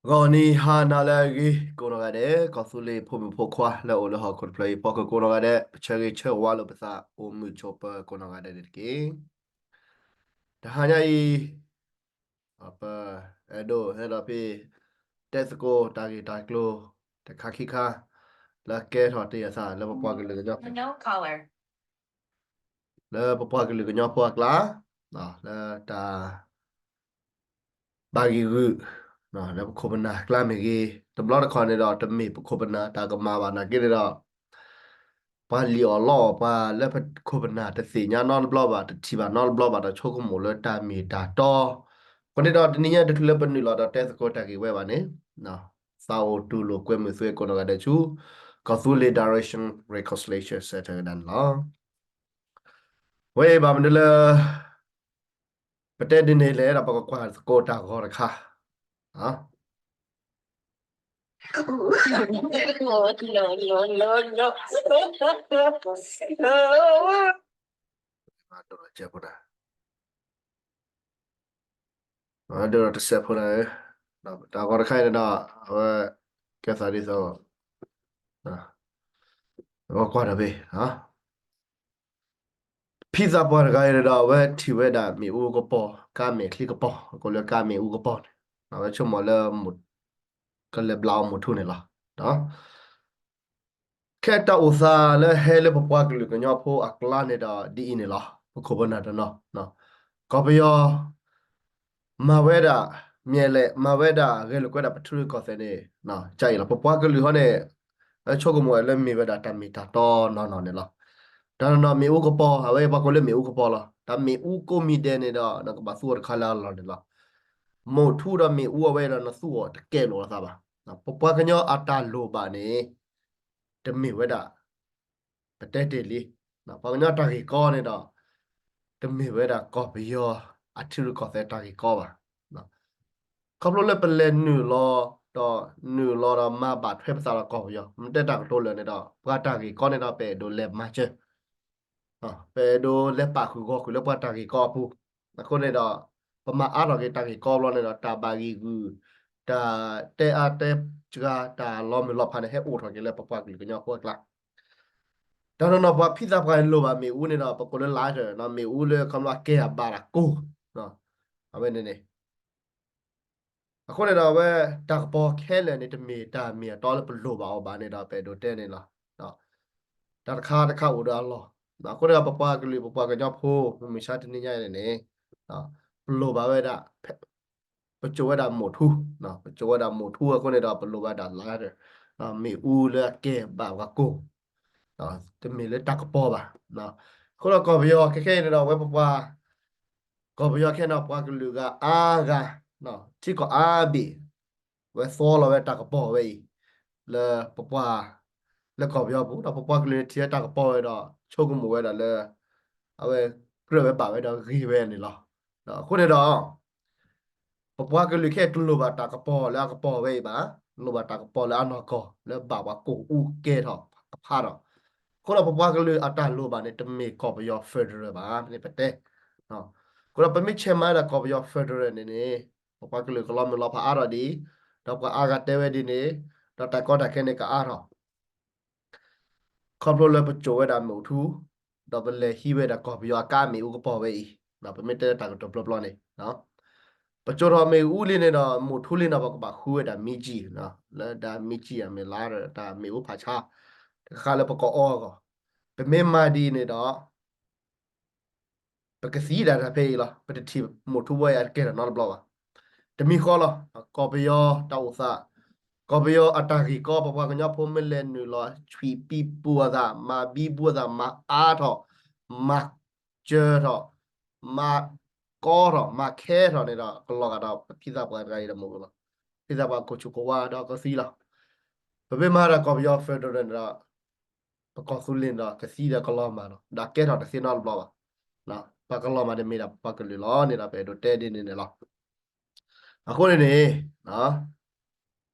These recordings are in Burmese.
Goni hana lagi kono gade kosule pumi pokwa la ola ha kon play poko kono gade chagi che walo pesa o mu chopa kono gade deki hanya I apa edo hera pi tesco tagi taklo te kakika la ke thote asa la pwa ke le nyo no color la pwa ke le nyo pwa kla la ta bagi gu la ko bana kla me gi tabla ko ne da tami ko bana ta ga ma ba na ke da pa li o lo pa le pa ko bana ta si nya non blo ba ta ti ba non blo ba ta cho ko mo le ta mi ta to ko ne da ni nya de le pa ni lo da te ko ta ki we ba ne na sa o tu lo kwe me swe ko no ga de chu ko su le direction reconciliation set dan la we ba me le pa te de ne le da pa ko kwa ko ta ko ra kha ha no, no, no, no, no. Aduh, aja pun Aduh, ada siap pun dah kau rekai dah, apa kisah ni so, nah, kau ada be, ha? Pizza pun rekai dah, apa tiba dah, mi u ko po, kami klik ko po, kau lihat kami u ko po, apa cuma le mut, kalau belau mutu ni lah, dah. Kita usah le hele papua klik ko nyapo aklan ni dah di ini lah, kau benar dah, nah. Kau biar Maweda miele maweda gelo kweda patru ko sene na chai la popwa ke lu hone a chogo mo le mi weda ta mi ta to no ne la ta no mi u ko po ave ba ko le mi u ko po la ta mi u ko mi de ne da na ko ba su ka la la ne la mo thu da mi u ave da na su o te ke lo sa ba na popwa ke nyo ata lo ba ne te mi weda pa te te li na pa nyo ta ki ko ne da te mi weda ko bi yo a thu ko se ta ki ko baเขารู้เลยเป็นเลนหนึ่งรอต่อหนึ่งรอเรามาบาดเทพสารกอบอยู่มันได้ดักตัวเลยในดอกปกติกี่ก้อนในดอกไปดูเล็บมาเจอไปดูเล็บปากคือก็คือเล็บปกติก็ผู้แล้วคนในดอกประมาณอาร์ตกี่ตากี่ก้อนรอในดอกตาบากีคือตาเตอาเตจกาตาล้อมรอบพันให้อู่ถอดกี่เล็บปกติก็ย่อพวกละแต่เราเนาะว่าพิซซ่าพันโลบะมีอู่ในดอกปกติหลายเจอเนาะมีอู่เลยคำว่าเกียบารักกูเนาะเอาไว้เนี่ย အခုလည်းတော့ပဲတက်ပေါ်ခဲလည်းနေတမီတာမီတော်လည်းဘလို့ပါအောင်ဗာနေတော့ပဲတို့တဲ့နေလားနော်တခါတခါဦးတော့လောနော်ခုလည်းပပကလေးပပကကြောက်ဖို့မရှာတနေရနေနေနော်ဘလို့ပါပဲဒါပကြွေးတာမို့ထူနော်ပကြွေးတာမို့ထူအခုလည်းတော့ဘလို့ပါဒါလာတယ်နော်မီဦးလည်းကဲပါကကိုနော်တမီလည်းတက်ပေါ်ပါနော်ခုတော့ကော်ပြောခဲခဲနေတော့ဝဲပပကော်ပြောခဲတော့ပကလူကအာကနော်ที่ก็อาบีไว้ซ้อเราไว้ตากระป๋อไว้เลยปะปะแล้วก็ยอปุ๊บเราปะปะก็เลยเทียตากระป๋อไว้ดอกโชคกุมไว้ดอกเลยเอาไว้เกลือไว้ปากไว้ดอกรีไว้นี่หรอเนาะคนเดียวดอกปะปะก็เลยแค่ตุลบาตากระป๋อแล้วกระป๋อไว้บ่าลบาตากระป๋อแล้วอันนอกแล้วบ่าวว่ากูอูเกทอกพาดอกคนเราปะปะก็เลยอัตราโลบาเนี่ยจะมีกอบยอเฟเดอร์บ่านี่เป็นเต้เนาะคนเราเป็นมิเชมาแล้วกอบยอเฟเดอร์นี่ papa ke le kalau melo pa ara di dap ka aga tewe di ne da ta ko da ke ne ka ara khop lo le pa cho we da mo thu da ba le hi we da ko bi wa ka mi u ko po we na pa me te ta ko to blo blo ne no pa cho ro me u le ne da mo thu le na ba ko ba khu we da mi ji no le da mi ji ya me la da mi u pha cha ka le pa ko o ko pe me ma di ne da pa ke si da da pe la pa te ti mo thu we ya ke da no blo wa จะมีข้อหรอกอปยอตาอุสากอปยออัตากีกอปะปะกัญญาพมเมเลนนูลอชวีปีปัวดามาบีบัวดามาอาทอมาเจอทอมากอทอมาแค่ทอเนี่ยดอกก็ลอกดอกพิซซ่าปะไรดอกมุกละพิซซ่าปะโคชูโกวาดอกก็ซีละเปเปมาดากอปยอเฟเดเรนดอกปะกอซุลินดอกก็ซีดอกก็ลอมาดอกดาแค่ทอดซีนอลบลอนะปะก็ลอมาเดมีดาปะก็ลิลอเนี่ยดาเปโดเตดินเนี่ยละအခုနေနေနော်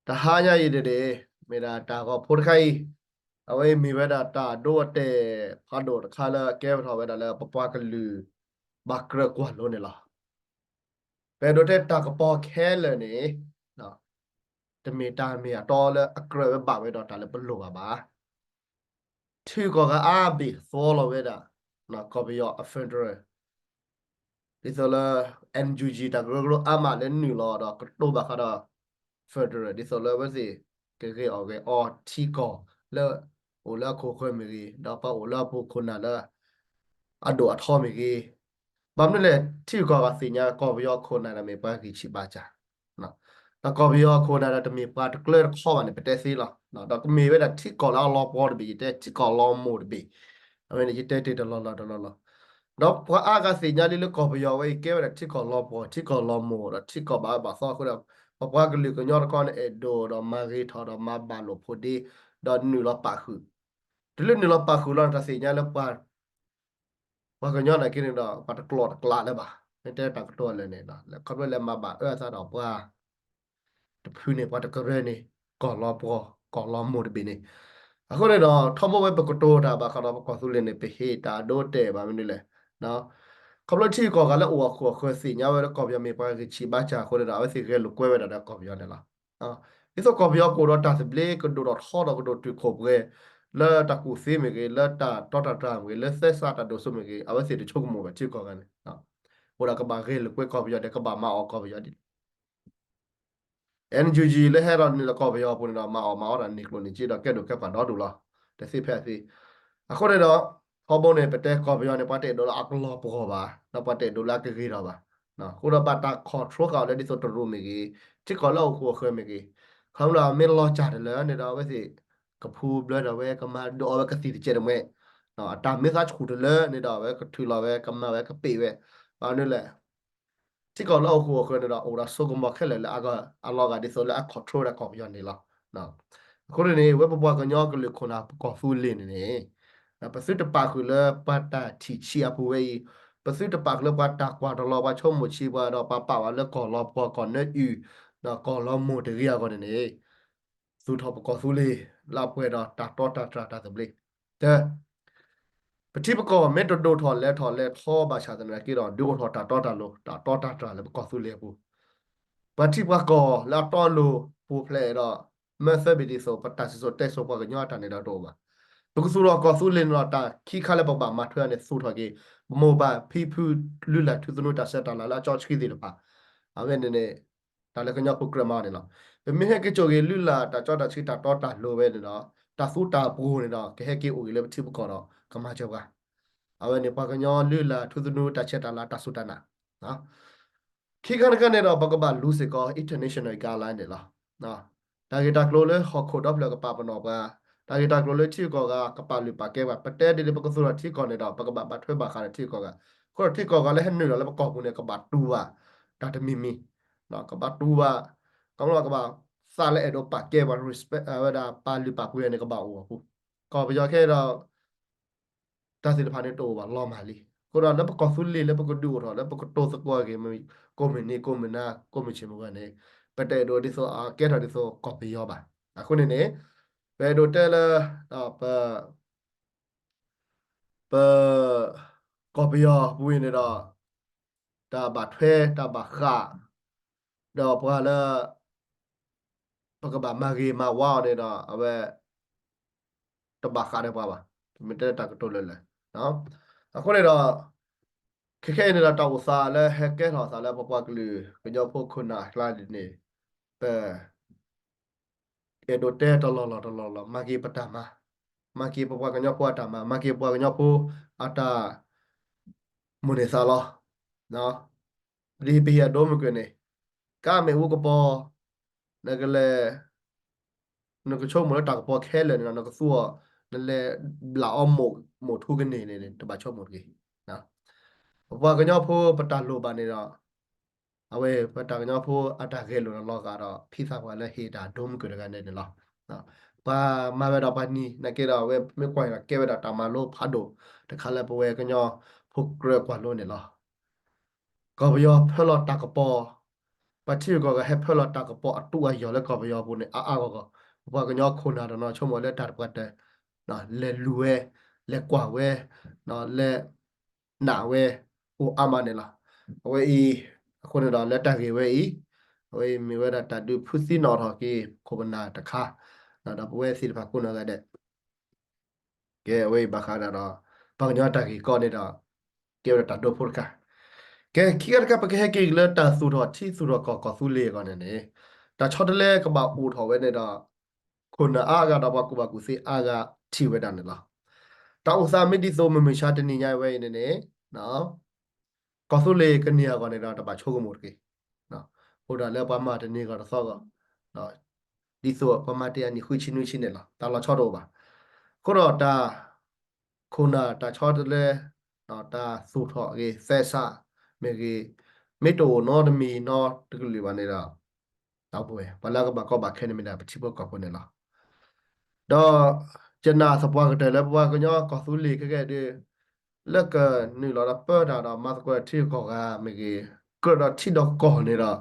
တဟားညရည်တဲ့မေတာတာကဖို့ခိုင်အဝေးမိဘတာတာဒိုတဲ့ဖာဒိုခါလာကဲထော်ဝဲတာလဲပပွားကလူဘကရကွာလုံးနေလားဘယ်တော့တဲ့တာကပေါ်ခဲလဲနေနော် တမီတာမီတော်လဲအကရပဲပါပဲတော့တာလဲဘလို့ပါသူကအာဘီ follow ဝဲတာနော်ကော်ပီယောအဖက်ဒရယ်ဒီဆိုလဲ NUG တာဂရအမလဲနူလောတော့တော့ဘာခါတော့ federal ဒီဆိုလဲဝဲစီကေအော်ကေအော်တီကောလဲအိုလာခိုခွဲမီတော့ပါအိုလာပိုခုနာလဲအဒိုအထောမီဘာမလဲတီကောကစီညာကော်ပီယောခုနာနမေပါကီချီပါချာနော်တော့ကော်ပီယောခုနာတမီပါတကလခေါ်ပါနေပတက်စီလားနော်တော့မေဝဲတာတီကောလာလောပေါ်ဘီတဲ့တီကောလောမို့ဘီအမေကြီးတဲ့တဲ့လောလောတော့ဘာအာကစီညာလေးလကော်ပီယောဝဲကဲဝဲတီကောလောပေါ်တီကောလောမို့တော့တီကောဘာဆောခုတော့ဘာကလေးကညောကောနအဒိုတော့မာဂီထော်တော့မဘာလို့ဖို့ဒီတော့နူလောပါခုဒီလိုနူလောပါခုလောတစီညာလပါဘာကညောနာကိနေတော့ပတ်ကလော့ကလာလဲပါတဲ့တာကတော့လဲနေတာလဲခေါ်လဲမဘာစားတော့ပွားတဖူးနေပတ်ကရဲနေကောလောပေါ်ကောလောမို့ဘီနေအခုလည်းတော့ထမဝဲပကတိုတာဘာကတော့ကောသူလည်းနေပဟေတာဒိုတဲဘာမင်းလဲနော်ခေါပလတီကောကလည်းအိုခေါ်ခွစီညာဝဲကောပြမေပါကချီဘာချာခေါ်တာဝဲစီကဲလို့ကွဲဝဲတာကောပြရတယ်လားနော်ဒီဆိုကောပြကိုတော့တာစပလေကဒိုတော့ခေါ်တော့ဒိုတူခေါ်ပွဲလာတကူစီမေကလာတာတော်တာတရာမေလာဆက်စားတာဒိုဆုမေကအဝဲစီတချုပ်မောပဲချီကောကနေနော်ဟိုဒါကဘာကဲလို့ကွဲကောပြရတယ်ကဘာမအောကောပြရတယ် NGG လဲဟဲတော့နေလကောပဲရောပုံတော့မအောင်မအောင်တာနေကလို့နေကြည့်တော့ကဲတော့ကဲပါတော့ဒူလားတစီဖက်စီအခုနေတော့ဟောပုံနေပတဲ့ကောပဲရောနေပတ်တဲ့ဒေါ်လာအကလောပေါ်ပါတော့ပတ်တဲ့ဒေါ်လာကေကေတော့ပါနော်ခုတော့ပတ်တာခေါ်ထရကောလည်းဒီဆိုတရူမီကြီးချစ်ကောလောက်ကိုခွဲမီကြီးခေါင်းလာမင်းလောချတယ်လဲနေတော့ဝဲစီကဖူးဘလတော့ဝဲကမဒေါ်ဝဲကစီတဲ့မဲနော်အတာမစ်ကချူတယ်လဲနေတော့ဝဲကထူလာဝဲကမဝဲကပေဝဲဘာနေလဲที่ก่อนเราหัวคนเราโอ้เราสู้กันมาแค่เลยแล้วก็อัลลอฮ์ก็ดิโซแล้วคอนโทรลก็ย้อนนี่ละนะคนนี้เว็บบัวกันย่อกันเลยคนอ่ะก็ฟูเล่นนี่นะประสิทธิ์ปากคือเลยปัตตาทีเชียผู้เว้ยประสิทธิ์ปากเลยปัตตากว่าตลอดว่าชมหมดชีว่าเราป่าว่าแล้วก่อนรอพอก่อนเนื้ออยู่นะก่อนเราหมดเรียก่อนนี่สู้ทบก็สู้เลยลาเพื่อเราตัดต่อตัดสำเร็จแต่ปฏิปกรณ์เมตโดถอนแล้วท่อบาชาตนะกี่ดอกดูถอดตัดต่อตัดโลตัดต่อตัดแล้วก็สู้เลยปุ๊ ปฏิบัติก็แล้วตอนรู้ผู้เพลย์เราเมื่อเซบิดิโซปัตตาสิโซเตโซปกันยอดตานในดาวโดมาตุกสู้เราก็สู้เล่นเราตาขี้ข้าเลยบอกมาเถื่อนในสู้ทอกีโมบายพี่พูดลุละทุสนุตาเซตาแล้วจอร์จคิดดีหรือเปล่าเอาเว้นเนี่ยตาเลยก็ยอดโปรแกรมมาเนี่ยเนาะเป็นไม่ให้กิจกีลุละตาจอร์จชิตาต่อตาโลเว้นเนาะตาสู้ตาปูเนี่ยเนาะแค่กิอุ้ยเลยที่บุกก่อนเนาะก็มาเจ้ากันเอาเว้นเนี่ยปากกันยอดลุละทุสนุตาเซตาละตาสู้ตานะเนาะ ခိခနကနေတော့ဘကဘာလူစကော international guideline တယ်လားနော်တာဂီတာကလိုလေဟခုတော့ဘလကပပနောပါတာဂီတာကလိုလေချီကောကပလူပါကဲပါပတဲဒီဘကဆိုရချီကောနေတော့ဘကဘာဘထွဲပါခါချီကောကခေါ်ချီကောကလည်းဟနေတော့လည်းဘကောဘူးနေကဘာတူပါတာတမီမီနော်ကဘာတူပါကောင်းတော့ကဘာစာလဲအဲ့တော့ပါကဲပါ respect ဝဒါပါလူပါကွေးနေကဘာဟုတ်ဘူးကောပြောခဲ့တော့တာစီတဖာနေတော့ပါလောမာလီကိုတော့လည်းပကောဖူလီလည်းပကဒူတော့လည်းပကတိုစကောကေမီကိုမနီကိုမနာကိုမချင်မကနေပတဲဒိုဒီဆိုကဲတော်ဒီဆိုကော်ပီရောပါအခုနေနေဘယ်ဒိုတဲလာတော့ပကော်ပီရောဝင်နေတော့တာဘတ်ဖဲတာဘခါတော့ပွာလာပကဘာမာဂီမာဝါနေတော့အဘတဘခါနေပါပါမတဲတာကတိုလဲလဲနော်အခုနေတော့ခဲနေတာတော့စာလဲဟက်ကဲတော်စာလဲပပကလူကညဖို့ခုနာလာဒီနေပဲေဒိုတဲတလောမာဂီပတမမာဂီပပကညဖို့တမမာဂီပပကညဖို့အတာမုန်နေစာလောနော်ဒီပီယာဒိုမကွနေကာမေဟုကပေါ်နကလေနကချုံမလတာကပေါ်ခဲလေနကဆူနလေလာအမို့ထုကနေတပါချုံမကြီးနော်ပပကညဖို့ပတလိုပါနေတော့အဝဲပတာကညဖို့အတာခဲလို့လောကတော့ဖိစာကလည်းဟေတာဒုံးကြကနေတယ်လားနော်ပါမာဝဲတော့ပါနီနကေတော့ဝဲမကွိုင်ကဲဝဲတော့တာမလို့ဖတ်တော့တခါလဲပဝဲကညဖို့ကြကွာလို့နေလားကောဘယောဖလောတာကပေါ်ပတိကောကဟဖလောတာကပေါ်အတူအယောလဲကောဘယောဘူးနေအာကောဘာကညခုနာတော့ချုံမလဲတာပတ်တဲ့နော်လဲလူဝဲလဲကွာဝဲနော်လဲနာဝဲဟိုအမနေလားဝဲဤအခုနေတော့လက်တက်ကေဝဲဤ 왜 미워다 다두 푸시 너러기 코바나 다카 나다 왜 시르파 꾸나가데 왜 바카다라 방냐타기 거네다 게르다 도포카 게 키가가 pake heke le ta su tho thi su tho ko su le ko ne ne ta chot le ka ba u tho we ne da khuna a ga da ba ku ba ku se a ga thi we da ne la ta u sa mi di so me me sha de ni nya we ne ne no ko su le ka ni ya ko ne da ta ba cho ko mo ke no ho da le ba ma de ni ga da so ga no di so pa ma te ya ni khu chi nu chi ne la ta la chot do ba ko ro ta khuna ta chot le no ta su tho ke se sa me ke me to no de mi no de ku li ba ne da တောက်ပွဲဘလာကဘကောဘခဲနေမနာပချိဘကောပနေလားတော့ကျနာစပွားကတဲ့လည်းပွားကညောကောသူလီကဲတဲ့လက်ကနီလာပတ်တာတော့မတ်ကွာတီကောကမေကြီးကတော့တီတော့ကောနေတော့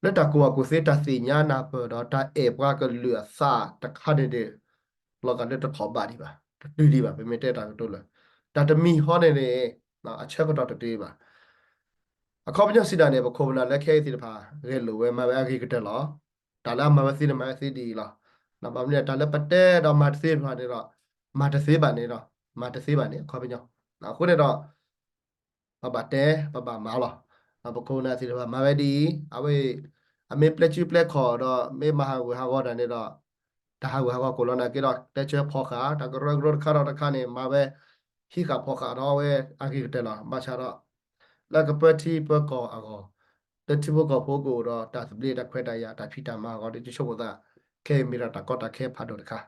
လက်တကွာကိုစေတစီညာနာပတော့တာအေပွားကလူအစာတခါတဲ့လောကတဲ့တော့ပါဒီပါတူဒီပါပေမဲ့တဲ့တာတော့လဲတာတမီဟောနေနေနော်အချက်ကတော့တေးပါ အခုပညစီတာနေဘခုမနာလက်ခဲစီတဖာရဲလိုဝဲမဘအခိကတက်လောဒါလာမဘစီနမစီဒီလောနဘာမလဲဒါလည်းပတဲတော့မတ်စေဖာနေတော့မတ်စေပါနေတော့မတ်စေပါနေခေါပညောနော်ခုနေတော့ဘတဲဘမာလောဘခုနာစီတဖာမဘဒီအဝေအမေပလက်ချီပလက်ခေါ်တော့မေမဟာဝဟာဝဒနေတော့ဒါဟာဝဟာကိုလနာကေတော့တက်ချေဖောခါတကရဂရခါတော့တခါနေမဘဟိကဖောခါတော့ဝဲအခိကတက်လောမချတော့လကပတိပကောအကောတတိဘကောဖိုကိုတော့တာစပလီတခွဲတရတာဖီတာမာကောဒီချို့ကခဲမီရတာကောတာခဲဖာတော့တခါ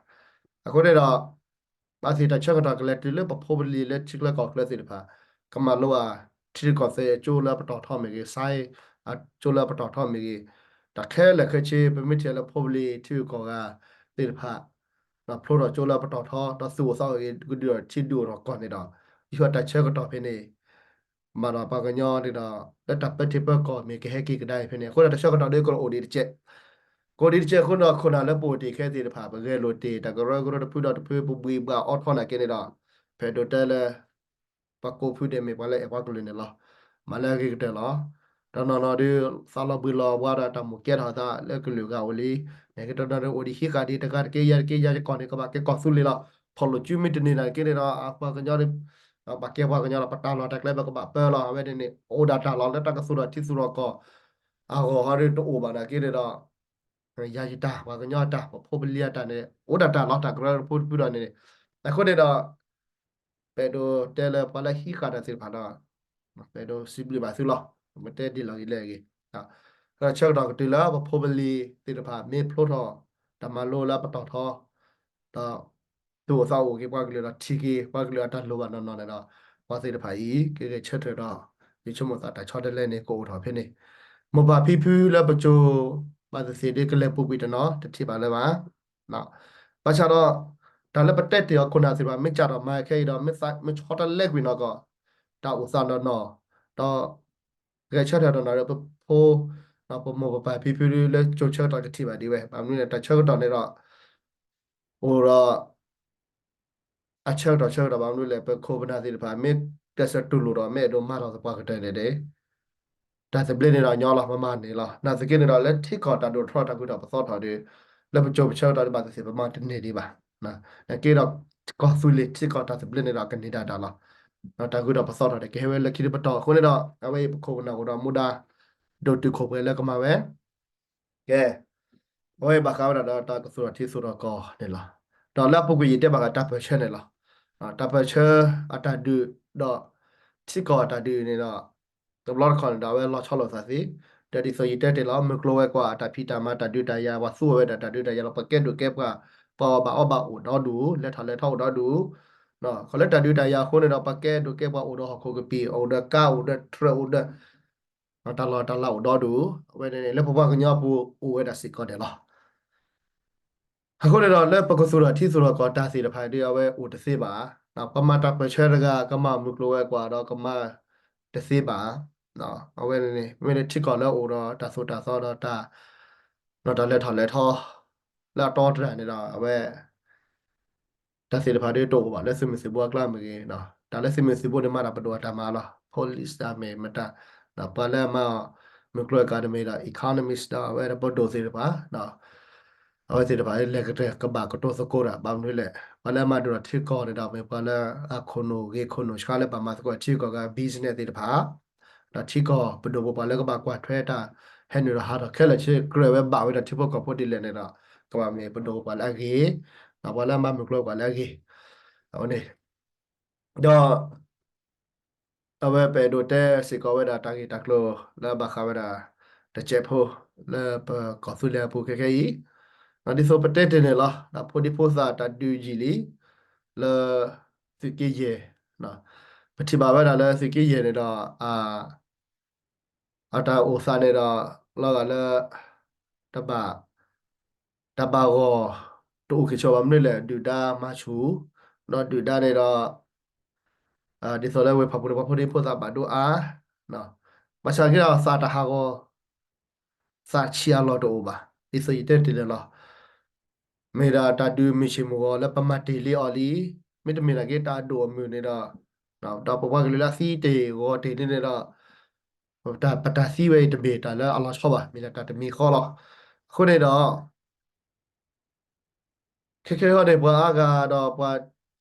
အခုနေတော့ဘာစီတချက်ကတော့ကလက်တီလပဖိုဘလီလက်ချစ်လက်ကောကလက်စီတဖာကမလောအာတီကောစေချိုးလပတော်ထောမေကြီးဆိုင်အချိုးလပတော်ထောမေကြီးတခဲလက်ခချေပမစ်ချေလဖိုဘလီတီကောကတေတဖာနော်ဖလိုတော့ချိုးလပတော်ထောတော့စုဆောက်ရေးဂူဒီတော့ချစ်ဒူတော့ကောနေတော့ဒီဟတ်တချက်ကတော့ဖိနေมาดปากญอนี่ดาแล้วตับไปที่เปิก็มีแค่กี่ก็ได้เพื่อนเนี่ยคนละชอบกันด้วยก็โอดีเจก็ดีเจคนละคนละแล้วปกติแค่ตีผ่าไปเรื่อยโรตีแต่ก็เราก็เราพูดเราพูดบุยบ่าออดพอนักเกณฑ์ดาเพื่อตัวเตลปากกูพูดเดมีไปเลยปากกูเลยเนี่ยละมาแล้วกี่เตละตอนนั้นเราดูสารบุลว่าเราทำมุกเกตหาตาแล้วก็เหลือกับโอลีเนี่ยก็ตอนนั้นโอดีขี้การดีแต่การเกยจะก่อนเนี่ยก็บาเกก่อนสุดเลยละพอเราจุ่มมิดนี่นะเกณฑ์เราปากญอนี่ bakia wa kanya la patalo ta kleba ko ba pela ave ni o data la ta ka sura ti sura ko a go ha ri to o ba na ki de da ya ji ta wa kanya ta pho blia ta ne o data la ta gra pu pu da ne a ko de da pe do tele pala hi ka da sir pha da pe do sibli ba su lo ma te di lo ile ki ha ra chak da ti la pho bli ti da pha me phlo tho ta ma lo la pa to tho ta ตัวสาวกี่ปากเลยละทีกี่ปากเลยตัดโลบานนอนนะว่าสิทภายกี่เชิดเถอะนะยิ่งชั่วโมงแต่ชอบได้เล่นในโกถอเพื่อนนี่มบาพี่พื้แล้วประจูบาดเสียดีก็เลยปุ๊บไปเนาะจะที่บ้านเลยมาเนาะประชาชนแต่ละประเทศที่คนอาศัยว่าไม่จัดออกมาแค่เราไม่ใส่ไม่ชอบได้เล็กวินาก็ดาวอุตสาหนอต่อกี่เชิดเถอะนะเราไปโพเราไปมบาพี่พื้แล้วโจเชิดต่อจะที่บ้านดีเว้ยบางทีแต่เชิดต่อในเราโอ้เรา အချက်တော့ဘာလို့လဲပဲခိုးပနာစီတပါမေတက်စတူလို့တော့မဲတော့မတော့စပါကတဲ့လေဒါစပလင်းနေတော့ညောလာမမနေလားနာစကိနေတော့လက်ထိခေါ်တာတို့ထော့တာကူတော့ပစောထားတယ်လက်ပကြုတ်ချောတော့ပါစီပမာတနေဒီပါနော်ကေတော့ကောဆူလီထိခေါ်တာစပလင်းနေတော့ကနေဒါလားနော်တာကူတော့ပစောထားတယ်ကေဝဲလက်ခိပတော့ခုနေတော့အဝေးခိုးပနာကိုတော့မူဒါဒိုတူခိုးပဲလက်ကမှာပဲကဲဘွေဘာကောက်တော့တာကဆိုတော့ထိဆိုတော့ကောနေလားတော့လက်ပုဂ္ဂိုလ်ရတဲ့ဘာကတပ်ပဲချဲနေလားတာပချာအတာဒူတော့ချစ်ကောတာဒူနေတော့တဘလခွန်ဒါဝဲလောချောလောစာစီတတိဆိုရတဲ့လောမကလောဝဲကွာတာဖီတာမတာဒူတယာဝါဆူဝဲတာဒူတယာလောပကက်ဒူကက်ကပေါ်ဘာအဘအိုတော့ဒူလက်ထလက်ထောက်တော့ဒူနော်ခလက်တာဒူတယာခုနေတော့ပကက်ဒူကက်ပေါ်အိုတော့ခုကပီအိုဒကာအိုဒထရအိုဒနော်တလောတော့ဒူဝဲနေလက်ပပကညပူအိုဝဲတာစီကောတယ်လောအခုလည်းတော့လက်ပကဆိုတော့ထိဆိုတော့ကတာစီတဖိုင်တရားပဲဥတစေပါနော်ကမတာပချေရကကမမုကလောကွာတော့ကမတစေပါနော်အဝဲနေမင်းထိကောလည်းဥတော့တာဆိုတာစောတော့တာနော်တလက်ထော်လက်ထော်လာတော့တရနေတော့အဝဲတာစီတဖိုင်တော့ပါလက်စမစီဘွားကလာမကြီးနော်ဒါလက်စမစီဘွားဒီမှာတော့ပတော်တာမှာလား police တာမေမတာနော်ပလဲမ micro academy da economist da we da bodo se ba no awe se da ba le ka ba ko to so ko da ba mwe le ba le ma do thi ko da me ba le a khono ge khono sha le ba ma so ko thi ko ga business de ba da thi ko bodo ba le ka ba kwa thwe ta he ni da ha da khe le chi gre we ba we da thi ko ko di le ne da ka ba me bodo ba la ge na ba le ma micro ba la ge awe ne do awe pe do te si ko we da ta ki ta klo la ba kha we da ta che pho la pa ko su le pu ke ke yi na di so pa te te ne la da pho di pho sa ta du ji li la si ke ye na pa ti ba we da la si ke ye ne da a ta o sa ne da la ga la ta ba ta ba go to ke cho ba mne le du da ma chu no du da ne da di so le we pha pu pa pho di pho sa ba do a no ma cha ki da sa ta ha go sa chia lo do ba di so yi te te le lo me da ta du mi chi mo go la pa ma te li o li me de me da ke ta do mu ne da no da pa pa ke la si te go te ne da ta pa ta si we te be ta la a lo cho ba me da ta te mi kho lo khu ne daခေခေဟောတဲ့ဘွာအာကတော့ဘွာ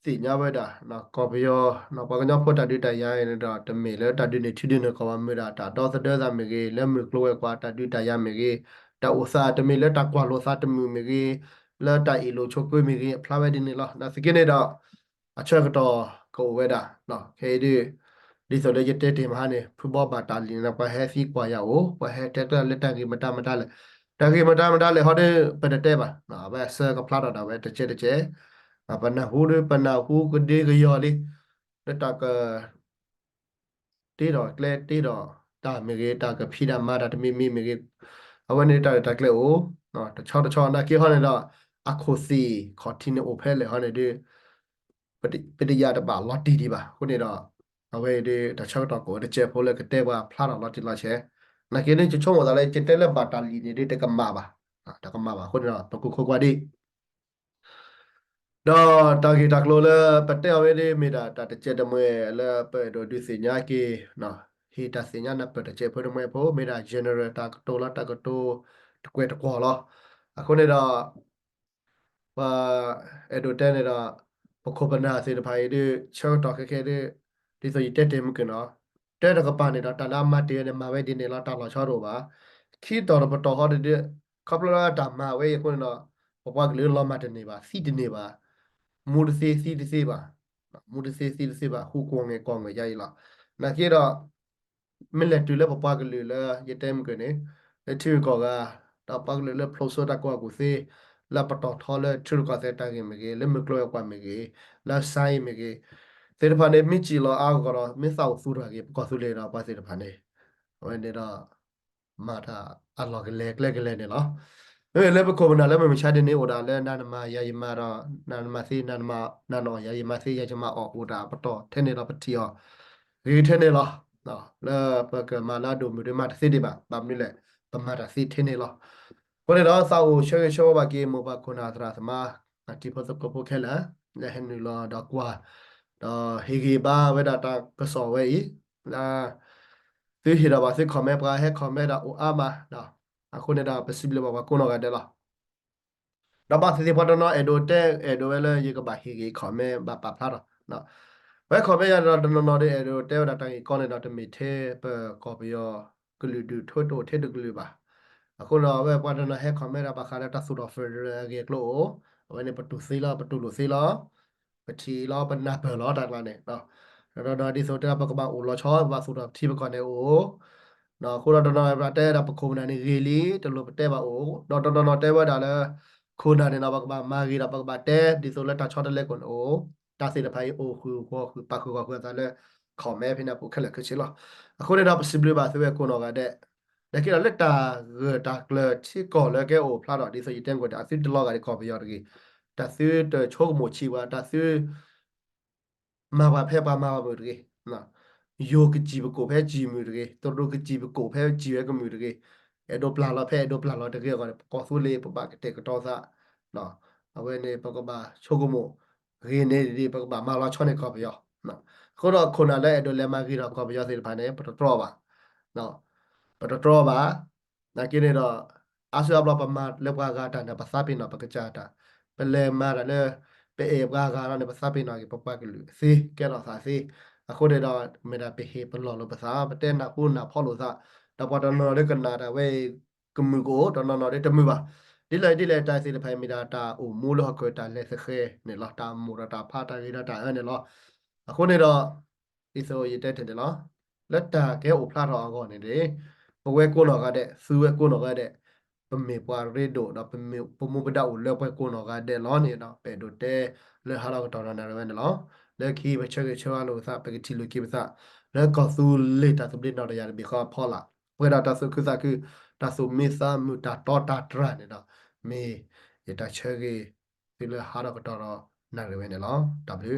စီညာဝဲတာနော်ကော်ပီယောနော်ဘွာကညဖောတာဒူတိုင်ရရင်တော့တမေလဲတာဒူနေထီဒူနေကောမမေတာတာတော့စတဲ့ဇာမေကြီးလဲမေကလောကွာတာဒူတိုင်ရမေကြီးတာဥစားတမေလဲတာကွာလို့စားတမူမေကြီးလဲတာအီလိုချိုကွေးမေကြီးဖလာဝဲဒီနေလားနာစကိနေတော့အချက်ကတော့ကိုဝဲတာနော်ခေဒီဒီဆိုလေတဲ့တေမဟာနေဖူဘောဘာတာလီနပဟဲစီကွာရအိုပဟဲတက်တက်လက်တန်ကြီးမတာလဲတကယ်မတာလေဟောတဲ့ပဒတဲ့ပါနော်ဘယ်ဆာကဖလာတော့ပဲတစ်ချက်ပနဟူရပနဟူကဒီကယော်လီလက်တကတေတော့ကလေတေတော့တာမေကေတာကဖီဒမာတာတမီမီမေကေအဝနေတာတကလေအိုနော်တချောနာကေဟောနေတော့အခုစီခေါ်တီနေအိုဖဲလေဟောနေဒီပတိယတပါလော်တီဒီပါခုနေတော့အဝဲဒီတချောတော့ကိုတစ်ချက်ဖိုးလေကတဲ့ပါဖလာတော့လော်တီလာချေနာကေနေချောဝဒါလေချတဲ့လက်ပါတာလီနေတကမာပါတကမာပါခုနေတော့တကူခွကွာဒီတော့တာဂီတာကလိုလဲပတဲအဝဲလေးမိတာတာတစ်ချက်တမွဲလဲပဲတော့ဒီစညာကေနော်ဟီတာစညာနပတစ်ချက်ဖွဲ့တမွဲဖို့မိတာ general တာကတိုလာတာကတိုတကွဲတကွာလောအခုနေတော့ပါအဲ့တော့တဲ့နေတာပခုပနာစေတဖိုင်ဒီချောတော့ခဲဒီဒီဆိုရတက်တယ်မကနော်တဲ့တကပါနေတာတလာမတ်တဲ့မှာပဲဒီနေလာတာလာချောတော့ပါခီတော်တော့တော်ဟောဒီကပလာတာမှာဝဲခုနေတော့ဘဘကလေးလောမတ်နေပါစီတနေပါမူဒစေစီတစေပါမူဒစေစီတစေပါဟူကောငယ်ရိုင်လာနာကေတော့မလက်တူလဲပပကလေးလဲရတဲ့မကနေလက်ထူကောကတော့ပကလေးလဲဖလိုဆိုတာကောကိုစေလာပတော်ထော်လဲထူကောစေတာကေမကေလဲမကလောကွာမကေလာဆိုင်မကေစေတဖာနေမြချီလောအာကောမင်းဆောက်ဆူတာကေကောဆူလေတော့ပါစေတဖာနေဝဲနေတော့မာတာအလောကလဲနေလောလဲပကောမနာလဲမချတဲ့နေဟိုဒါလဲနာနမယာယမာတော့နာနမစီနာနမနာနောယာယမစီယာချမအော်ဟိုဒါပတော်ထဲနေတော့ပတိယောဒီထဲနေလောနော်လဲပကမာလာဒိုမြူဒမတ်စီဒီပါဗမ်နီလဲပမာတာစီထဲနေလောကိုလေတော့စာအုပ်ရှောဘာကေမောဘာခုနာသရာသမာအတိဖတ်ကပိုခဲလာလဲဟန်နီလောတော့ကွာတော့ဟေဂီဘာဝဲဒါတာကစောဝဲဤလာသူဟီရာဘာစေခမဲပရာဟဲခမဲဒါအိုအာမာနော်အခုနေတာပစီဘလဘာကိုနောကတဲ့လားတော့ဘာစီပေါ်တော့에도ဝဲလဲရေကဘာဟီဂီခမဲဘာပဖလာတော့နော်ဝဲခမဲရတော့နော်တဲ့에도တဲဝဒါတိုင်ကောနေတော့တမီသေးပကောပီယောကလူဒူထို့တိုထဲတကလူပါအခုတော့ဝဲပတ်တော့ဟဲခမဲရာဘာခါရတာဆူတော့ဖရဂေကလိုဝဲနေပတူစီလာပတူလိုစီလာပတီလာပနာဘလောတာလာနေနော်တော့ဒီဆိုတဲ့ပကဘာအိုလောချောဘာဆိုတော့တီပကနေအိုနော်ခုတော့တော်ပတဲတာပခုမနာနေရေလီတလို့ပတဲပါအိုတော့တဲပါဒါလဲခုနာနေတော့ပကဘာမာဂီတာပကဘာတဲဒီဆိုလက်တာချောတလက်ကွန်အိုတာစီတဖိုင်အိုခုခေါ်ခုပခုခေါ်တာလဲခေါ်မဲဖိနေပုခက်လက်ခချီလောအခုနေတော့ပစီဘလပါဆိုရကွန်တော့ကတဲ့လက်ကေလက်တာတာကလချီကောလက်ကေအိုဖလာတော့ဒီဆိုရတန်ကိုတာစီတလောကဒီခေါ်ပြရတကြီးတာစီတချိုးမချီဝါတာစီမာဘာဖဲပါမာဘာဘူးတကြီးနော်ယောကကြည့်ဘကိုဖဲကြည့်မှုတကြီးတော်တော်ကကြည့်ဘကိုဖဲကြည့်ရကမှုတကြီးအဲ့တော့ပလာလာဖဲအဲ့တော့ပလာလာတကြီးကောဆူလေးပပကတဲ့ကတော့စားနော်အဝဲနေပကဘာချိုးကမိုရင်းနေဒီပကဘာမာလာချောနေခေါ်ပြရနော်ခုတော့ခုနလည်းအဲ့တော့လက်မကြီးတော့ခေါ်ပြရစေဖာနေပတော်ပါနော် Petro ba na kini do asu abla pama le ba ga ta na pasapi na pakachata pele mara le pe e ba ga na ne pasapi na ki papa ki lu si ke do sa si ako de do me da pe he pelo lo pasa pate na ku na pho lo sa da pa do no le kana da we kumu ko do no no de temu ba di le ta si le phai mi da ta o mu lo ko ta le se khe ne lo ta mu ra ta pha ta ri da ta ne lo ako ne do iso yite te de lo လက်တာကဲဥဖလာတော့အကောနေတယ်ပဝဲကိုနော်ကတဲ့စူဝဲကိုနော်ကတဲ့ပမေပွားရေဒိုတော့ပမေပမုပဒအူလက်ပွဲကိုနော်ကတဲ့လောနေတော့ပဲဒိုတဲလဲဟာတော့တော်တော်နေရမယ်နော်လက်ခီဘချက်ချောလို့စပကတိလူကိပစလက်ကောသူလေတာသူပလတော့ရပြီခေါ်ဖော်လာပွဲတာတဆုကစားគឺတဆုမေစာမူတာတော်တာတရနေတော့မေရတာချေကြီးဒီလဲဟာတော့တော်တော်နေရမယ်နော် W